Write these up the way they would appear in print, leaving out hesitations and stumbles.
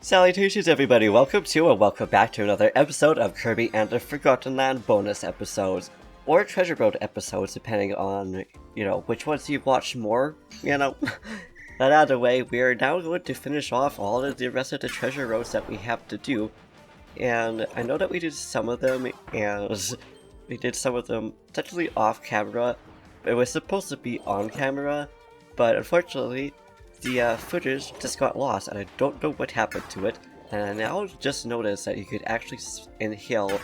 Salutations everybody, welcome to and welcome back to another episode of Kirby and the Forgotten Land bonus episodes, or Treasure Road episodes depending on, which ones you watch more, But either way, we are now going to finish off all of the rest of the Treasure Roads that we have to do, and I know that we did some of them, and we did some of them technically off camera. It was supposed to be on camera, but unfortunately, the footage just got lost, and I don't know what happened to it. And I now just noticed that you could actually inhale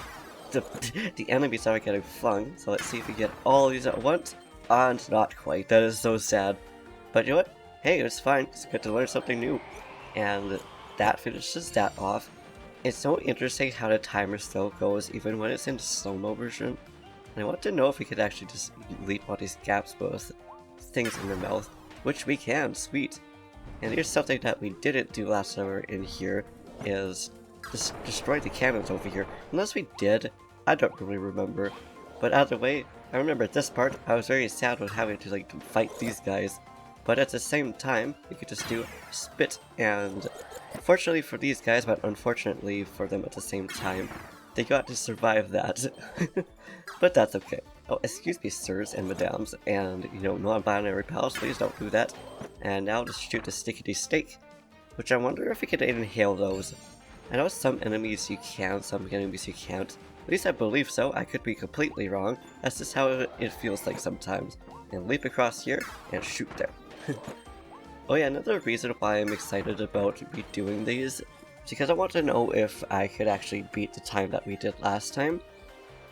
the enemies that are getting flung. So let's see if we get all of these at once. And not quite. That is so sad. But you know what? Hey, it's fine. It's good to learn something new. And that finishes that off. It's so interesting how the timer still goes even when it's in slow-mo version. And I want to know if we could actually just leap all these gaps with things in the mouth. Which we can, sweet. And here's something that we didn't do last time we were in here, is just destroy the cannons over here. Unless we did, I don't really remember. But either way, I remember this part, I was very sad with having to fight these guys. But at the same time, we could just do spit, and fortunately for these guys, but unfortunately for them at the same time, they got to survive that. But that's okay. Oh, excuse me, sirs and madams, and, non-binary pals, please don't do that. And now just shoot the stickity steak, which I wonder if we could inhale those. I know some enemies you can, some enemies you can't. At least I believe so, I could be completely wrong. That's just how it feels like sometimes. And leap across here, and shoot there. Oh yeah, another reason why I'm excited about redoing these is because I want to know if I could actually beat the time that we did last time.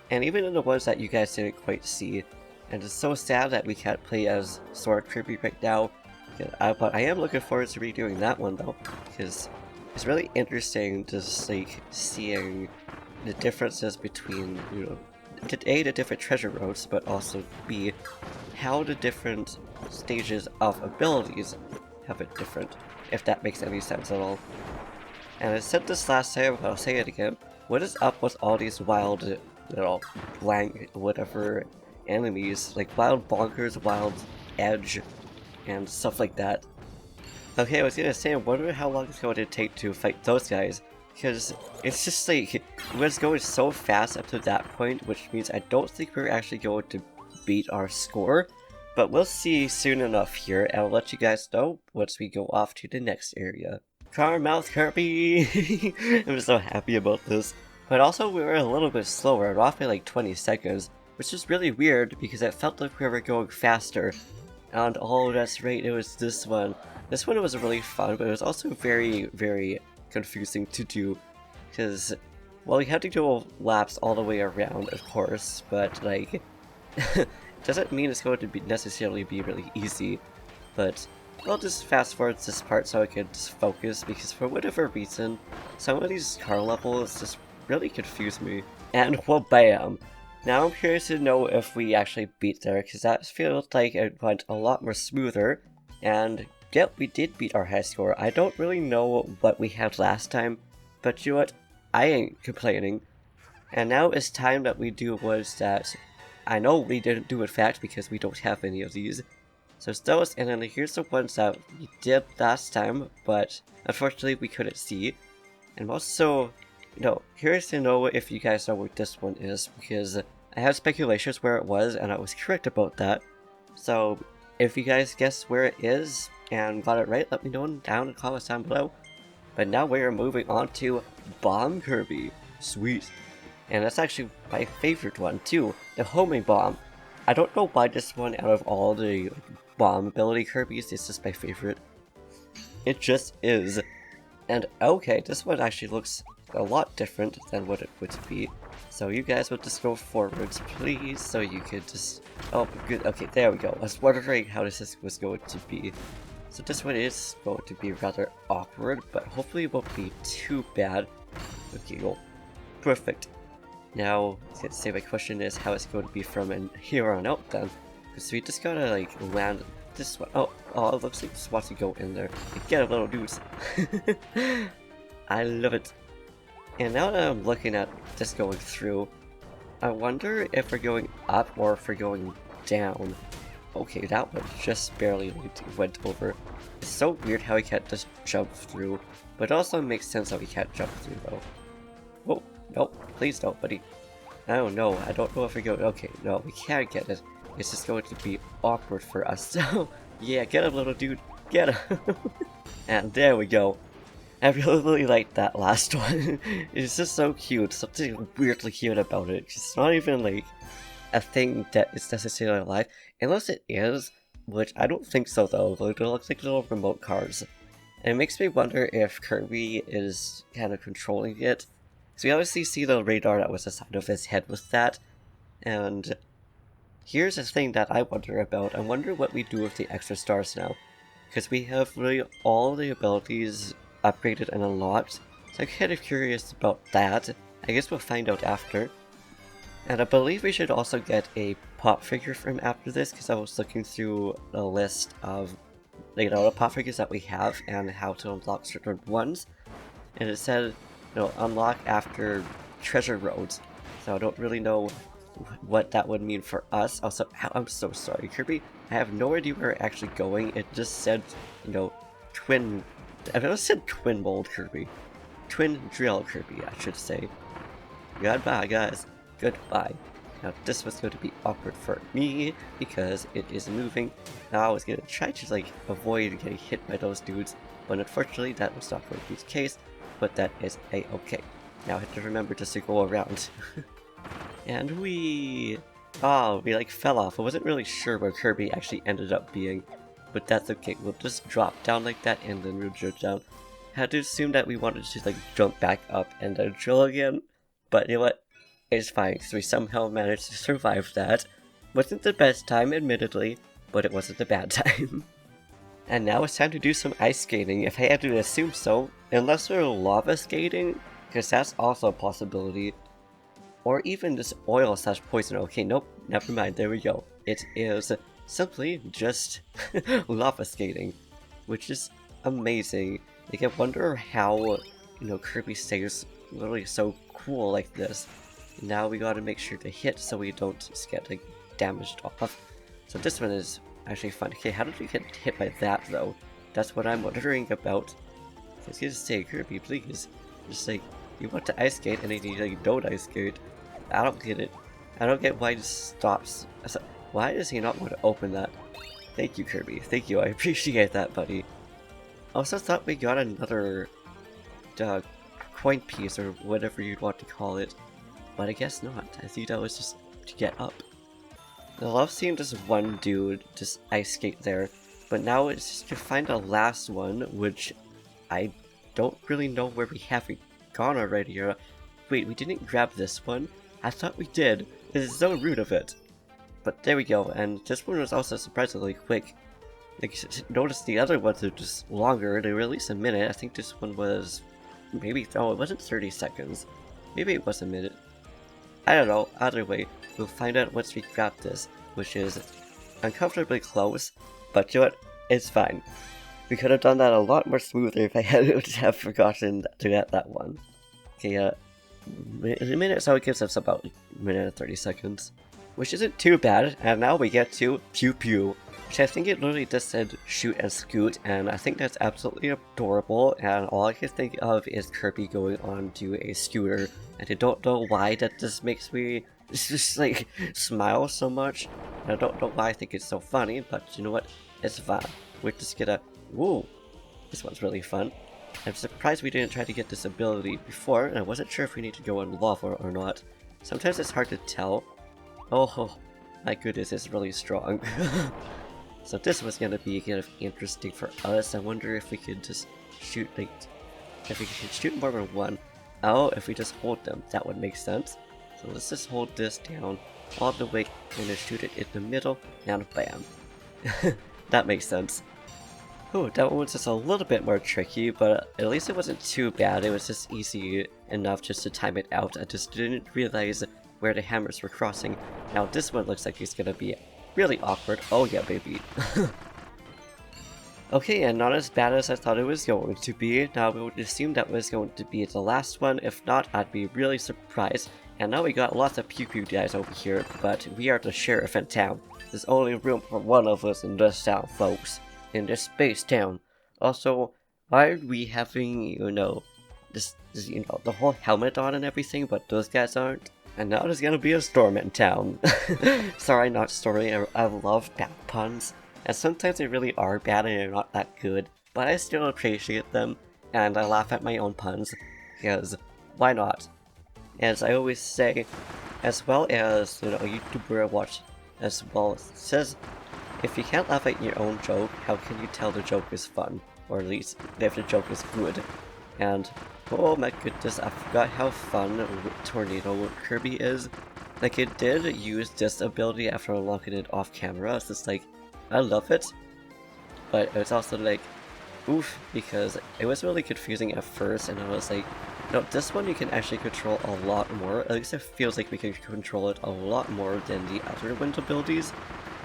And even in the ones that you guys didn't quite see. And it's so sad that we can't play as Sword Kirby right now. But I am looking forward to redoing that one though, because it's really interesting just seeing the differences between, A, the different treasure roads, but also B, how the different stages of abilities have it different, if that makes any sense at all. And I said this last time, but I'll say it again. What is up with all these wild blank whatever enemies, like wild bonkers, wild edge, and stuff like that? Okay, I was gonna say, I wonder how long it's going to take to fight those guys, because it's just it was going so fast up to that point, which means I don't think we're actually going to beat our score, but we'll see soon enough here, and I'll let you guys know once we go off to the next area. Mouth Kirby! I'm so happy about this. But also we were a little bit slower, we're off by like 20 seconds, which is really weird because it felt like we were going faster. And oh, that's right, it was this one. This one was really fun, but it was also very, very confusing to do. Because, well, we had to go laps all the way around, of course, but doesn't mean it's going to necessarily be really easy. But I'll just fast forward this part so I can just focus, because for whatever reason, some of these car levels just really confused me. And well, bam! Now I'm curious to know if we actually beat there, because that feels like it went a lot more smoother. And yep, we did beat our high score. I don't really know what we had last time, but you know what? I ain't complaining. And now it's time that we do was that I know we didn't do in fact because we don't have any of these. So it's those, and then here's the ones that we did last time, but unfortunately we couldn't see. And also, curious to know if you guys know what this one is, because I have speculations where it was, and I was correct about that. So if you guys guess where it is and got it right, let me know down in the comments down below. But now we are moving on to Bomb Kirby. Sweet. And that's actually my favorite one too, the homing bomb. I don't know why this one, out of all the bomb ability Kirby's, is just my favorite. It just is. And okay, this one actually looks a lot different than what it would be. So you guys would just go forwards, please, so you could just... Oh, good, okay, there we go. I was wondering how this was going to be. So this one is going to be rather awkward, but hopefully it won't be too bad. Okay, well, perfect. Now, let's say my question is how it's going to be from here on out then. Because we just gotta land this one. Oh, it looks like it's about to go in there. Get a little deuce. I love it. And now that I'm looking at this going through, I wonder if we're going up or if we're going down. Okay, that one just barely went over. It's so weird how he can't just jump through, but it also makes sense how he can't jump through though. Whoa, no, please don't, buddy. Oh no, I don't know if we go. Okay, no, we can't get it. It's just going to be awkward for us. So, yeah, get him, little dude. Get him. And there we go. I really like that last one. It's just so cute. Something weirdly cute about it. It's not even like a thing that is necessarily alive. Unless it is, which I don't think so though. It looks like little remote cars. And it makes me wonder if Kirby is kind of controlling it. So we obviously see the radar that was the side of his head with that. And here's a thing that I wonder about. I wonder what we do with the extra stars now. Because we have really all the abilities upgraded and unlocked. So I'm kind of curious about that. I guess we'll find out after. And I believe we should also get a pop figure from after this, because I was looking through a list of the pop figures that we have and how to unlock certain ones. And it said, unlock after treasure roads. So I don't really know what that would mean for us. Also, I'm so sorry, Kirby. I have no idea where we're actually going. It just said, twin... I never said twin mold Kirby. Twin drill Kirby, I should say. Goodbye, guys. Goodbye. Now, this was going to be awkward for me because it is moving. Now, I was going to try to, avoid getting hit by those dudes, but unfortunately, that was not going to be the case. But that is a-okay. Now, I have to remember just to go around. And we fell off. I wasn't really sure where Kirby actually ended up being, but that's okay. We'll just drop down like that and then we'll drill down. Had to assume that we wanted to jump back up and then drill again, but you know what? It's fine because we somehow managed to survive that. Wasn't the best time, admittedly, but it wasn't a bad time. And now it's time to do some ice skating, if I had to assume so, unless we're lava skating, because that's also a possibility. Or even just oil/poison. Okay, nope, never mind, there we go. It is simply just lava skating, which is amazing. I wonder how, Kirby stays literally so cool like this. Now we gotta make sure to hit so we don't get damaged off. So this one is actually fun. Okay, how did we get hit by that though? That's what I'm wondering about. I was gonna say, Kirby, please. Just you want to ice skate and then you don't ice skate. I don't get it. I don't get why he stops. Why does he not want to open that? Thank you, Kirby. Thank you. I appreciate that, buddy. Also thought we got another coin piece or whatever you'd want to call it, but I guess not. I think that was just to get up. I love seeing just one dude just ice skate there, but now it's just to find a last one, which I don't really know where we have gone already. Wait, we didn't grab this one? I thought we did. This is so rude of it. But there we go, and this one was also surprisingly quick. Notice the other ones are just longer. They were at least a minute. I think this one was maybe, oh, it wasn't 30 seconds. Maybe it was a minute. I don't know. Either way, we'll find out once we grab this, which is uncomfortably close, but you know what? It's fine. We could have done that a lot more smoother if I hadn't have forgotten to get that one. Okay, a minute, so it gives us about a minute and 30 seconds. Which isn't too bad, and now we get to Pew Pew, which I think it literally just said shoot and scoot, and I think that's absolutely adorable, and all I can think of is Kirby going on to a scooter, and I don't know why that just makes me just smile so much. And I don't know why I think it's so funny, but you know what, it's fun. We're just gonna, woo, this one's really fun. I'm surprised we didn't try to get this ability before, and I wasn't sure if we need to go in lava or not. Sometimes it's hard to tell. Oh, my goodness, it's really strong. So this was gonna be kind of interesting for us. I wonder if we could just shoot, if we could shoot more than one. Oh, if we just hold them, that would make sense. So let's just hold this down all the way and then shoot it in the middle, and bam. That makes sense. Ooh, that one was just a little bit more tricky, but at least it wasn't too bad. It was just easy enough just to time it out. I just didn't realize where the hammers were crossing. Now this one looks like it's gonna be really awkward. Oh yeah, baby. Okay, and not as bad as I thought it was going to be. Now we would assume that was going to be the last one. If not, I'd be really surprised. And now we got lots of pew pew guys over here, but we are the sheriff in town. There's only room for one of us in this town, folks. In this space town. Also, why are we having, this the whole helmet on and everything, but those guys aren't? And now there's gonna be a storm in town. Sorry, not story. I love bad puns. And sometimes they really are bad and they're not that good. But I still appreciate them. And I laugh at my own puns. Because, why not? As I always say, as well as, a YouTuber I watch as well says, if you can't laugh at your own joke, how can you tell the joke is fun? Or at least, if the joke is good. And, oh my goodness, I forgot how fun Tornado Kirby is. Like, it did use this ability after unlocking it off camera. It's just like, I love it. But it's also like, oof, because it was really confusing at first, and I was like, no, this one you can actually control a lot more. At least it feels like we can control it a lot more than the other wind abilities.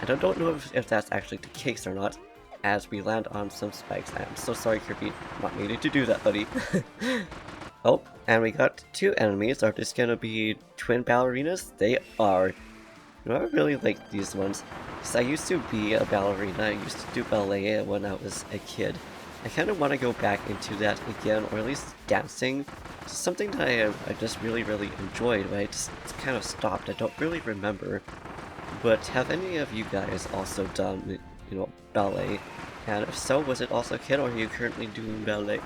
And I don't know if that's actually the case or not, as we land on some spikes. I'm so sorry, Kirby, not meaning to do that, buddy. Oh, and we got two enemies. Are this gonna be twin ballerinas? They are. I really like these ones, because I used to be a ballerina. I used to do ballet when I was a kid. I kind of want to go back into that again, or at least dancing. It's something that I just really enjoyed, but I just kind of stopped. I don't really remember. But have any of you guys also done, ballet? And if so, was it also a kid, or are you currently doing ballet?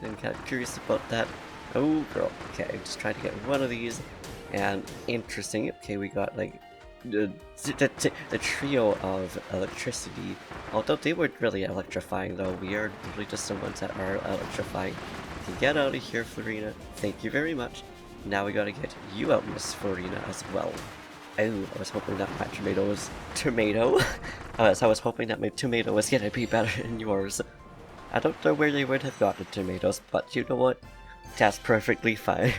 I'm kind of curious about that. Oh, girl. Okay, just trying to get one of these. And interesting. Okay, we got like the trio of electricity. Although they weren't really electrifying, though, we are usually just the ones that are electrifying. Okay, get out of here, Farina. Thank you very much. Now we gotta get you out, Miss Farina, as well. Oh, I was hoping that my tomato was tomato. I was hoping that my tomato was gonna be better than yours. I don't know where they would have gotten tomatoes, but you know what? That's perfectly fine.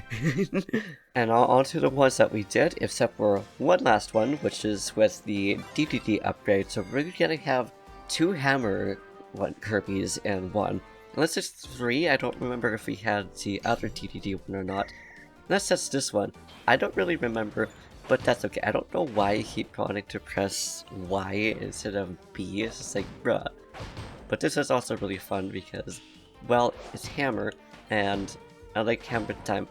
And on to the ones that we did, except for one last one, which is with the DDD upgrade. So we're gonna have two hammer Kirby's in one. Unless it's three, I don't remember if we had the other DDD one or not. Unless that's this one. I don't really remember, but that's okay. I don't know why I keep wanting to press Y instead of B. It's just like, bruh. But this is also really fun because, well, it's hammer, and I like hammer time.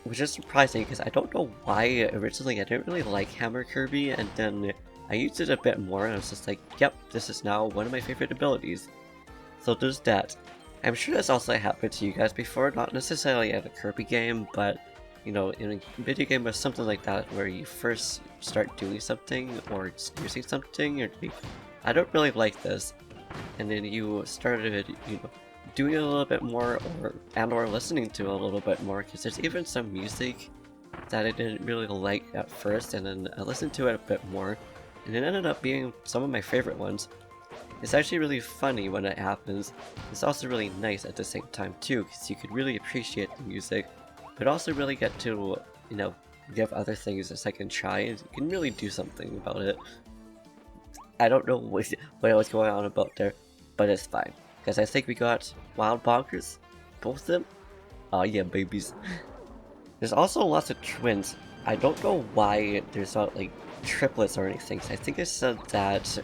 Which is surprising because I don't know why originally I didn't really like Hammer Kirby, and then I used it a bit more and I was just like, yep, this is now one of my favorite abilities. So there's that. I'm sure that's also happened to you guys before, not necessarily at a Kirby game, but in a video game or something like that where you first start doing something or using something, or I don't really like this, and then you started, doing it a little bit more, or listening to it a little bit more, because there's even some music that I didn't really like at first, and then I listened to it a bit more, and it ended up being some of my favorite ones. It's actually really funny when it happens. It's also really nice at the same time too, because you could really appreciate the music, but also really get to, give other things a second try, and you can really do something about it. I don't know what I was going on about there, but it's fine. Because I think we got Wild Bonkers, both of them. Oh yeah, babies. There's also lots of twins. I don't know why there's not like triplets or anything. I think I said that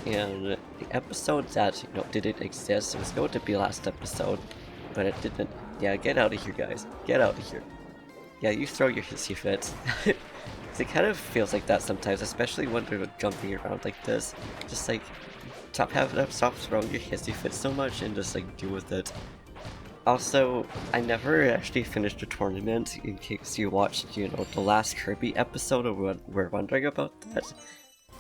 in the episode that didn't exist. It was going to be last episode, but it didn't. Yeah, get out of here, guys. Get out of here. Yeah, you throw your hissy fits. It kind of feels like that sometimes, especially when they're jumping around like this. Just like, stop throwing your hissy fit so much and just like deal with it. Also, I never actually finished the tournament, in case you watched, the last Kirby episode or were wondering about that.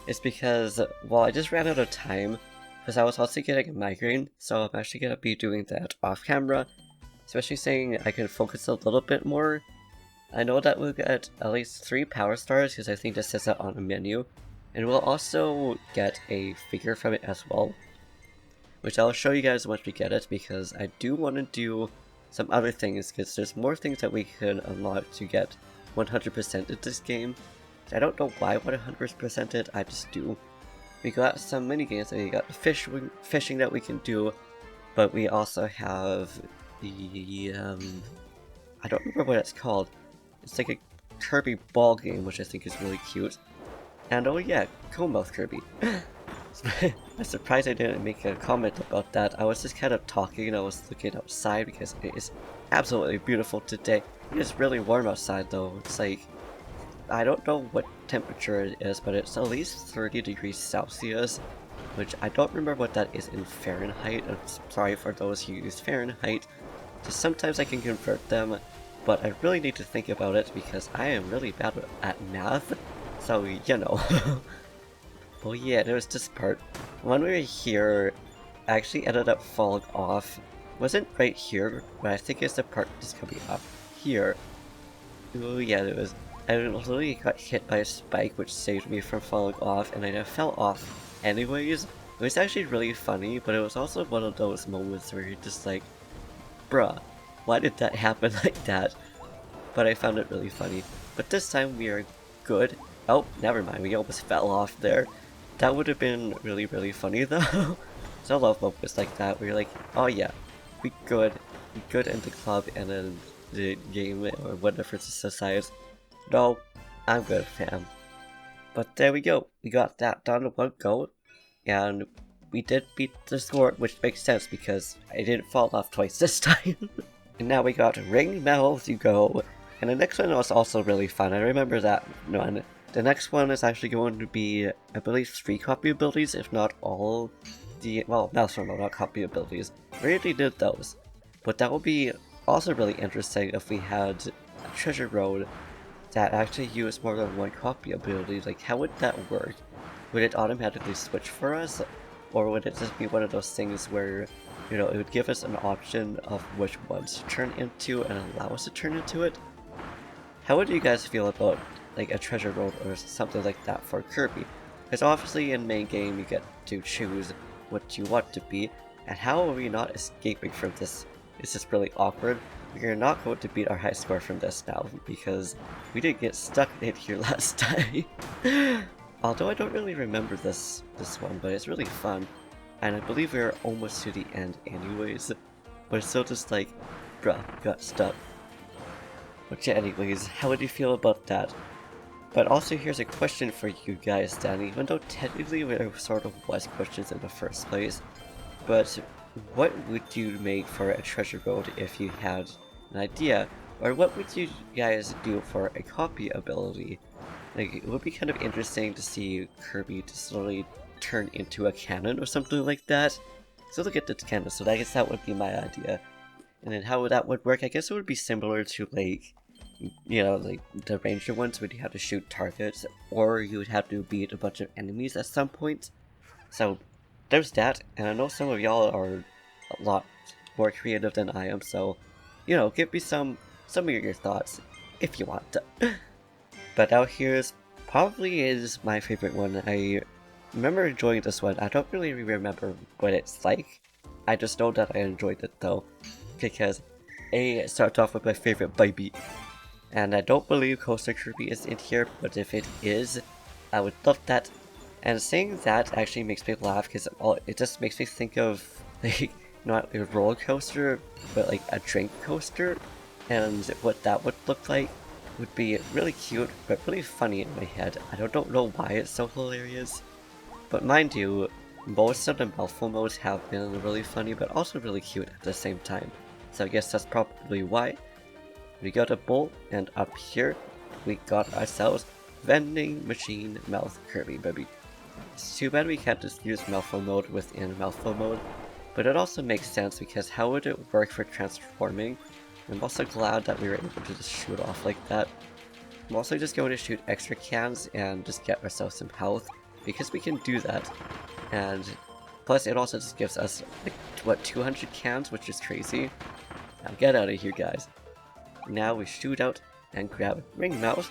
It's because, well, I just ran out of time, because I was also getting a migraine, so I'm actually going to be doing that off camera, especially saying I can focus a little bit more. I know that we'll get at least 3 power stars, because I think this says that on the menu, and we'll also get a figure from it as well, which I'll show you guys once we get it, because I do want to do some other things, because there's more things that we can unlock to get 100% in this game. I don't know why I want 100% it, I just do. We got some minigames, and we got the fishing that we can do, but we also have the, I don't remember what it's called. It's like Kirby ball game, which I think is really cute. And oh yeah, Mouth Kirby. I'm surprised I didn't make a comment about that. I was just kind of talking and I was looking outside because it is absolutely beautiful today. It is really warm outside though. It's like, I don't know what temperature it is, but it's at least 30 degrees Celsius, which I don't remember what that is in Fahrenheit. I'm sorry for those who use Fahrenheit. Just sometimes I can convert them, but I really need to think about it because I am really bad at math. So, you know. Well, yeah, there was this part. When we were here, I actually ended up falling off. It wasn't right here, but I think it's the part that's coming up here. Oh yeah, there was. I literally got hit by a spike which saved me from falling off, and I fell off anyways. It was actually really funny, but it was also one of those moments where you're just like, bruh, why did that happen like that? But I found it really funny. But this time we are good. Oh, never mind, we almost fell off there. That would have been really, really funny though. So I love moments like that where you're like, oh yeah, we good in the club and then the game or whatever it's decides. No, I'm good, fam. But there we go, we got that done in one go, and we did beat the score, which makes sense because I didn't fall off twice this time. And now we got Ring Mouth to go, and the next one was also really fun. I remember that one. The next one is actually going to be, I believe, 3 copy abilities, if not all the, well, mouthful mode, not copy abilities. We already did those, but that would be also really interesting if we had a treasure road that actually used more than one copy ability. Like, how would that work? Would it automatically switch for us? Or would it just be one of those things where, you know, it would give us an option of which ones to turn into and allow us to turn into it? How would you guys feel about like a treasure road or something like that for Kirby? Because obviously in main game you get to choose what you want to be, and how are we not escaping from this? It's just really awkward. We are not going to beat our high score from this now because we did get stuck in here last time. Although I don't really remember this one, but it's really fun, and I believe we're almost to the end anyways. But it's still just like, bruh, got stuck. But yeah, anyways, how would you feel about that? But also here's a question for you guys, Danny, even though technically there sort of was questions in the first place. But what would you make for a treasure road if you had an idea? Or what would you guys do for a copy ability? Like, it would be kind of interesting to see Kirby to slowly turn into a cannon or something like that. So look at the cannon, so I guess that would be my idea. And then how that would work, I guess it would be similar to like, you know, like the ranger ones where you have to shoot targets, or you would have to beat a bunch of enemies at some point. So there's that, and I know some of y'all are a lot more creative than I am, so, you know, give me some of your thoughts if you want to. But out here's probably is my favorite one. I remember enjoying this one. I don't really remember what it's like. I just know that I enjoyed it though, because it starts off with my favorite baby. And I don't believe Coaster Kirby is in here, but if it is, I would love that. And saying that actually makes me laugh because it just makes me think of like not a roller coaster, but like a drink coaster, and what that would look like would be really cute, but really funny in my head. I don't know why it's so hilarious, but mind you, most of the mouthful modes have been really funny, but also really cute at the same time. So I guess that's probably why. We got a bowl, and up here, we got ourselves Vending Machine Mouth Kirby, baby. It's too bad we can't just use mouthful mode within mouthful mode, but it also makes sense because how would it work for transforming? I'm also glad that we were able to just shoot off like that. I'm also just going to shoot extra cans and just get ourselves some health, because we can do that. And plus it also just gives us, like, what, 200 cans, which is crazy. Now get out of here, guys. Now we shoot out and grab Ring Mouth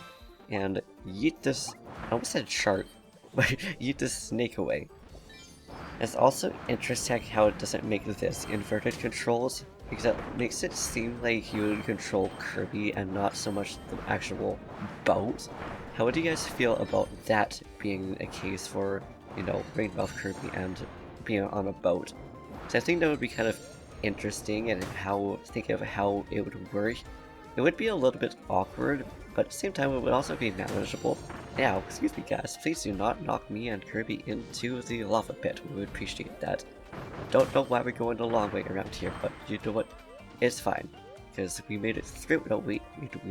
and yeet this, I almost said shark, but yeet this snake away. It's also interesting how it doesn't make this inverted controls, because it makes it seem like you would control Kirby and not so much the actual boat. How would you guys feel about that being a case for, you know, Ring Mouth Kirby and being on a boat? So I think that would be kind of interesting, and think of how it would work. It would be a little bit awkward, but at the same time it would also be manageable. Now, excuse me guys, please do not knock me and Kirby into the lava pit. We would appreciate that. Don't know why we're going the long way around here, but you know what? It's fine. Because we made it through. No, we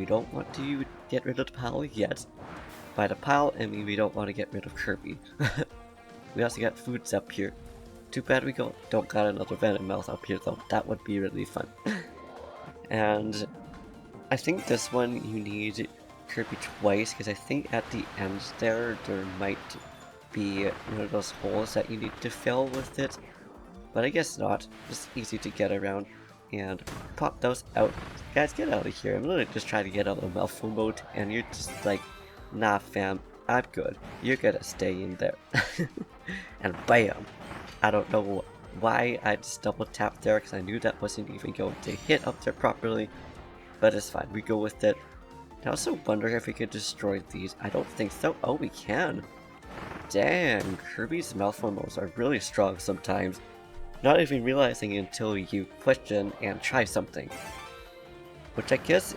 don't want to get rid of the pile yet. By the pile, I mean we don't want to get rid of Kirby. We also got foods up here. Too bad we don't got another venom mouth up here though. That would be really fun. And I think this one you need Kirby twice, because I think at the end there might be one of those holes that you need to fill with it. But I guess not. Just easy to get around. And pop those out. Guys, get out of here. I'm literally just trying to get out of mouthful mode, and you're just like, nah fam, I'm good. You're gonna stay in there. And bam! I don't know why I just double tapped there, because I knew that wasn't even going to hit up there properly. But it's fine, we go with it. I also wonder if we could destroy these. I don't think so. Oh, we can. Dang, Kirby's mouthful modes are really strong sometimes. Not even realizing until you question and try something. Which I guess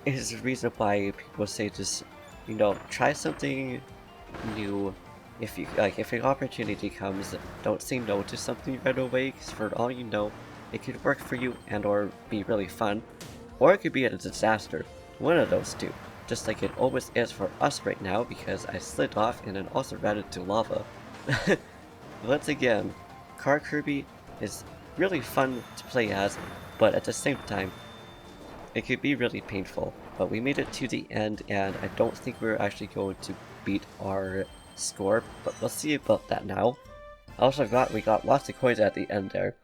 is the reason why people say just, you know, try something new. If an opportunity comes, don't say no to something right away, because for all you know, it could work for you and or be really fun, or it could be a disaster. One of those two. Just like it always is for us right now, because I slid off and then also ran into lava. Once again, Car Kirby is really fun to play as, but at the same time, it could be really painful. But we made it to the end, and I don't think we're actually going to beat our score, but we'll see about that now. Also we got lots of coins at the end there,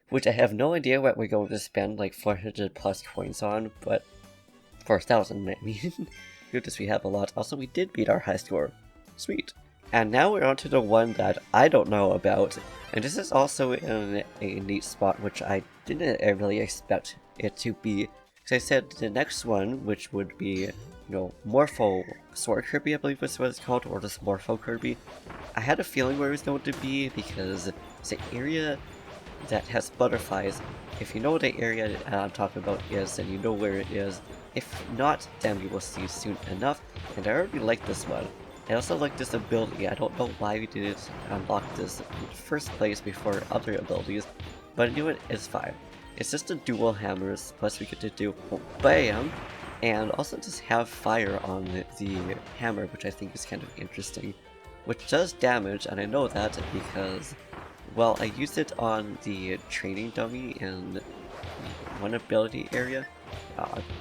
which I have no idea what we're going to spend like 400 plus coins on, but 4,000 I mean. Goodness, we have a lot. Also, we did beat our high score. Sweet. And now we're on to the one that I don't know about, and this is also in a neat spot which I didn't really expect it to be. Because I said the next one, which would be, you know, Morpho Sword Kirby, I believe was what it's called, or just Morpho Kirby. I had a feeling where it was going to be, because it's an area that has butterflies. If you know the area that I'm talking about is, then you know where it is. If not, then you will see soon enough, and I already like this one. I also like this ability. I don't know why we didn't unlock this in the first place before other abilities, but I knew it is fine. It's just a dual hammers, plus we get to do BAM! And also just have fire on the hammer, which I think is kind of interesting. Which does damage, and I know that because, well, I used it on the training dummy in one ability area.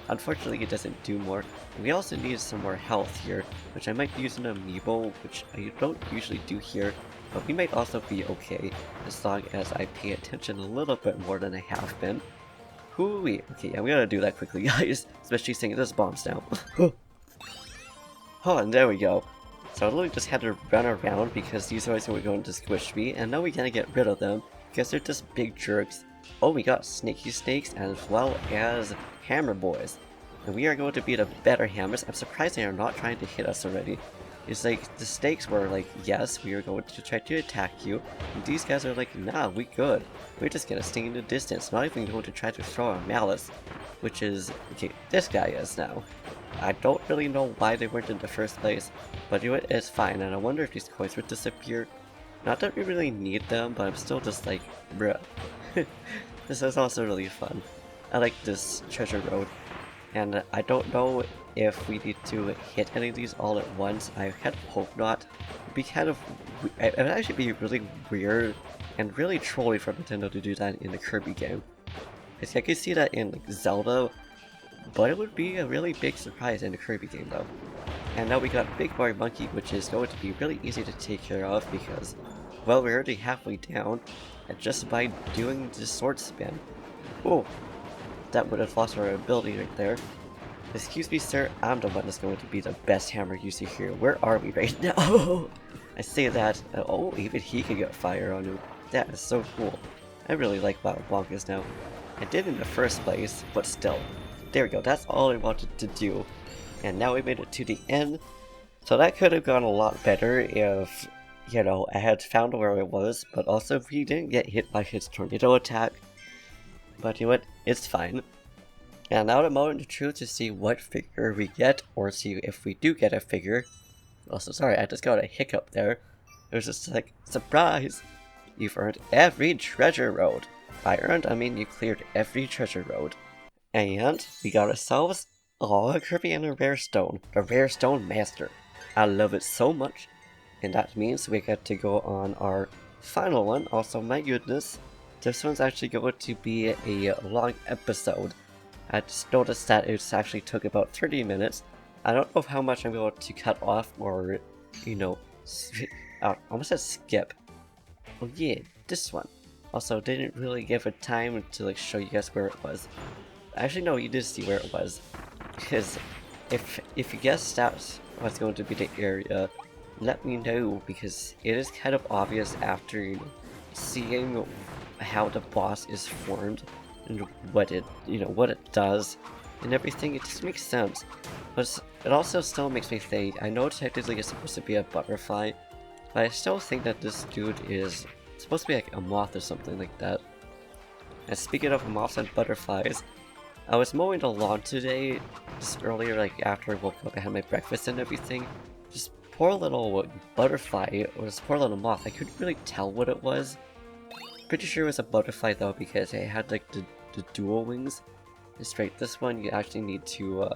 Unfortunately, it doesn't do more. We also need some more health here, which I might use an amiibo, which I don't usually do here, but we might also be okay, as long as I pay attention a little bit more than I have been. Hoo-wee. Okay, I'm gonna do that quickly, guys, especially seeing this bombs down. Oh, and there we go. So I literally just had to run around because these always were going to squish me, and now we gotta get rid of them, because they're just big jerks. Oh, we got snaky snakes as well as hammer boys. And we are going to be the better hammers. I'm surprised they are not trying to hit us already. It's like, the snakes were like, yes, we are going to try to attack you. And these guys are like, nah, we good. We're just gonna stay in the distance, not even going to try to throw our malice. Which is, okay, this guy is now. I don't really know why they weren't in the first place, but you know, it's fine, and I wonder if these coins would disappear. Not that we really need them, but I'm still just like, bruh. This is also really fun. I like this treasure road, and I don't know if we need to hit any of these all at once. I kind of hope not. It'd be kind of, it would actually be really weird and really trolly for Nintendo to do that in a Kirby game. Because I could see that in like Zelda, but it would be a really big surprise in a Kirby game though. And now we got Big Boy Monkey, which is going to be really easy to take care of because, well, we're already halfway down, and just by doing the sword spin. Oh, that would have lost our ability right there. Excuse me, sir, I'm the one that's going to be the best hammer user here. Where are we right now? I say that, oh, even he can get fire on him. That is so cool. I really like Wild Wonkas now. I did in the first place, but still. There we go, that's all I wanted to do. And now we made it to the end. So that could have gone a lot better if, you know, I had found where it was, but also if he didn't get hit by his tornado attack. But you know what, it's fine. And now the moment of truth to see what figure we get, or see if we do get a figure. Also, sorry, I just got a hiccup there. It was just like, surprise! You've earned every treasure road. By earned, I mean you cleared every treasure road. And we got ourselves a Kirby and a rare stone. The rare stone master. I love it so much. And that means we get to go on our final one. Also, my goodness, this one's actually going to be a long episode. I just noticed that it actually took about 30 minutes. I don't know how much I'm going to cut off or, you know, I almost said skip. Oh yeah, this one. Also, didn't really give a time to like show you guys where it was. Actually, no, you did see where it was. Because if you guessed that was going to be the area, let me know, because it is kind of obvious after, you know, seeing how the boss is formed and what it, you know, what it does and everything. It just makes sense. But it also still makes me think, I know technically it's supposed to be a butterfly, but I still think that this dude is supposed to be like a moth or something like that. And speaking of moths and butterflies, I was mowing the lawn today, just earlier, like after I woke up, I had my breakfast and everything. This poor little butterfly, or this poor little moth, I couldn't really tell what it was. Pretty sure it was a butterfly though, because it had like the dual wings. It's right, this one you actually need to,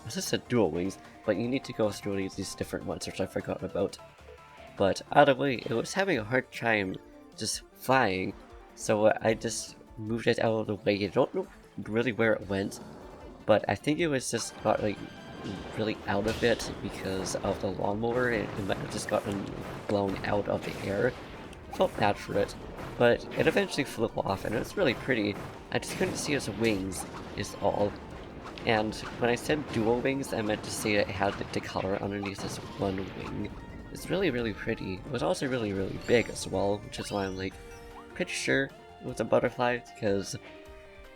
this is a dual wings, but you need to go through these different ones, which I forgot about. But either way, it was having a hard time just flying, so I just moved it out of the way. I don't know really where it went, but I think it was just got like really out of it because of the lawnmower. It might have just gotten blown out of the air. I felt bad for it, but it eventually flew off, and it was really pretty. I just couldn't see its wings, is all. And when I said dual wings, I meant to say it had the color underneath this one wing. It's really, really pretty. It was also really, really big as well, which is why I'm like pretty sure it was a butterfly, because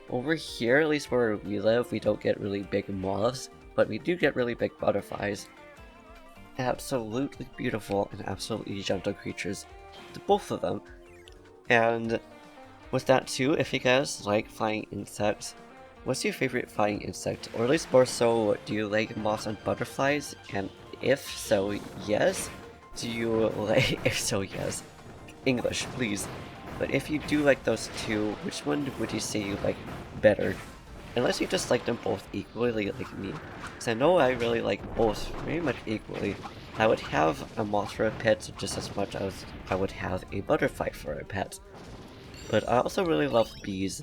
over here, at least where we live, we don't get really big moths, but we do get really big butterflies. Absolutely beautiful and absolutely gentle creatures, to both of them. And with that too, if you guys like flying insects, what's your favorite flying insect? Or at least more so, do you like moths and butterflies? And if so, yes. Do you like, if so, yes. English, please. But if you do like those two, which one would you say you like better? Unless you just like them both equally like me. Because I know I really like both very much equally. I would have a moth for a pet just as much as I would have a butterfly for a pet. But I also really love bees,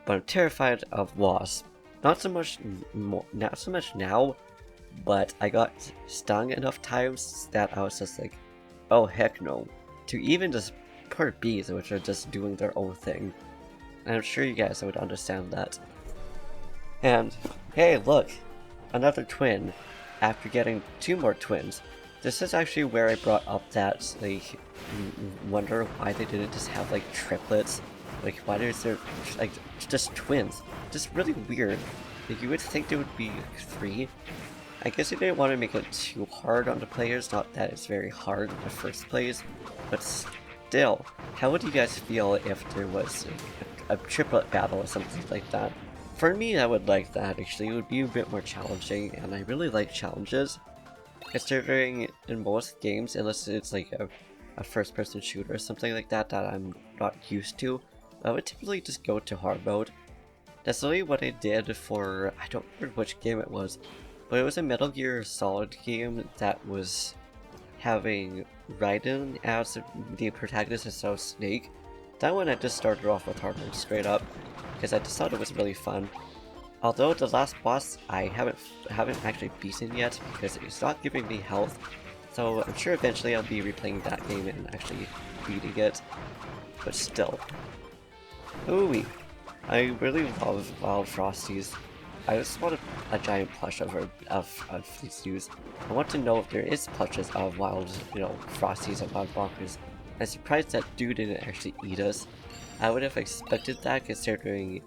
but I'm terrified of wasps. Not so much now, but I got stung enough times that I was just like, oh heck no. To even just poor bees, which are just doing their own thing. And I'm sure you guys would understand that. And hey, look, another twin. After getting 2 more twins. This is actually where I brought up that, like, wonder why they didn't just have, like, triplets. Like, why is there, like, just twins? Just really weird. Like, you would think there would be 3. I guess they didn't want to make it too hard on the players, not that it's very hard in the first place, but still, how would you guys feel if there was a triplet battle or something like that? For me, I would like that, actually. It would be a bit more challenging, and I really like challenges. Considering in most games, unless it's like a first-person shooter or something like that that I'm not used to, I would typically just go to hard mode. That's really what I did for, I don't remember which game it was, but it was a Metal Gear Solid game that was having Raiden as the protagonist instead of Snake. That one I just started off with hard mode straight up, because I just thought it was really fun. Although the last boss I haven't actually beaten yet because it's not giving me health, so I'm sure eventually I'll be replaying that game and actually beating it. But still, ooh, I really love Wild Frosties. I just want a giant plush of these dudes. I want to know if there is plushes of Wild, you know, Frosties and Wild Bonkers. I'm surprised that dude didn't actually eat us. I would have expected that considering,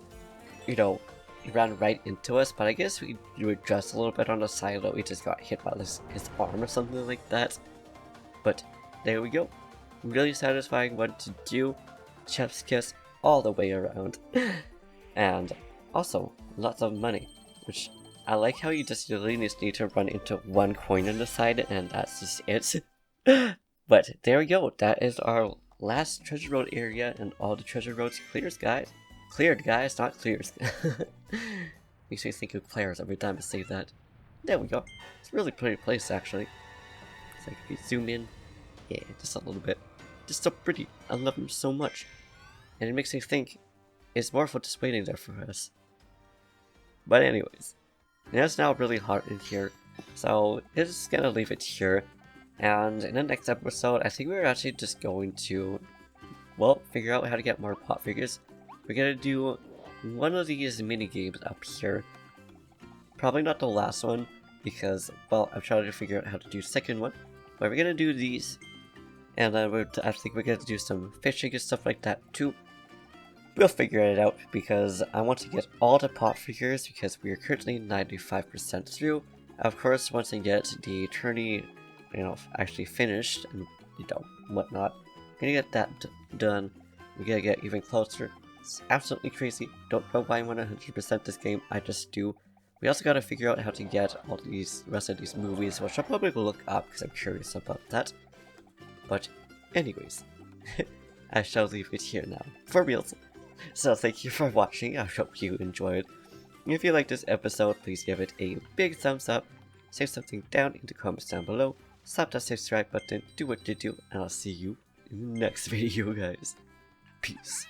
you know, he ran right into us, but I guess we were just a little bit on the side that we just got hit by his arm or something like that. But there we go. Really satisfying one to do. Chef's kiss all the way around. And Also, lots of money, which I like how you just really just need to run into one coin on the side, and that's just it. But there we go, that is our last treasure road area, and all the treasure roads cleared, guys. Cleared, guys, not clears. Makes me think of players every time I say that. There we go. It's a really pretty place, actually. It's like if you zoom in, yeah, just a little bit. Just so pretty. I love them so much. And it makes me think, is Morphle just waiting there for us? But anyways, it's now really hot in here, so I'm just gonna leave it here. And in the next episode, I think we're actually just going to, well, figure out how to get more pot figures. We're gonna do one of these mini games up here. Probably not the last one, because, well, I'm trying to figure out how to do the second one. But we're gonna do these, and then I think we're gonna do some fishing and stuff like that too. We'll figure it out, because I want to get all the pot figures, because we are currently 95% through. Of course, once I get the tourney, actually finished, and, whatnot, I'm gonna get that done. We're gonna get even closer. It's absolutely crazy. Don't know why I want to 100% this game, I just do. We also gotta figure out how to get all these rest of these movies, which I'll probably look up, because I'm curious about that. But, anyways, I shall leave it here now, for reals. So thank you for watching, I hope you enjoyed. If you liked this episode, please give it a big thumbs up, say something down in the comments down below, slap that subscribe button, do what you do, and I'll see you in the next video, guys. Peace.